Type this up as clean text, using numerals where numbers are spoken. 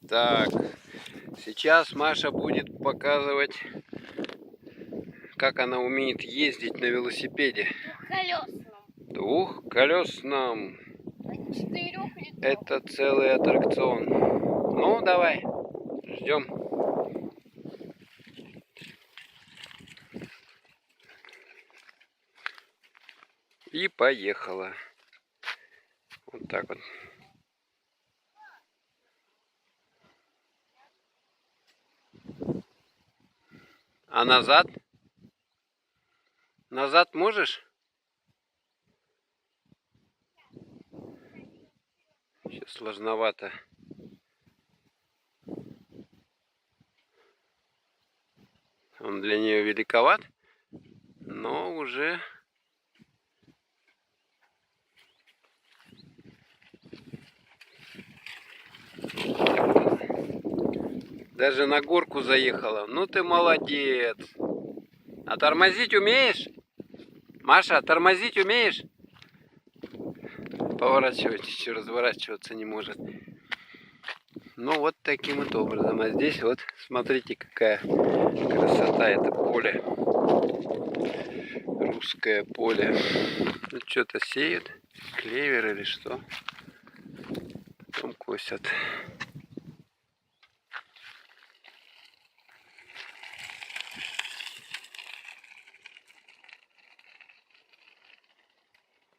Так, сейчас Маша будет показывать, как она умеет ездить на велосипеде. Двухколесном. Это целый аттракцион. Ну, давай, ждем. И поехала. Вот так вот. А назад? Назад можешь? Сейчас сложновато. Он для нее великоват, но уже... Даже на горку заехала. Ну ты молодец. А тормозить умеешь? Маша, тормозить умеешь? Поворачивать еще, разворачиваться не может. Ну вот таким вот образом. А здесь вот, смотрите, какая красота. Это поле. Русское поле. Ну, что-то сеют. Клевер или что. Потом косят.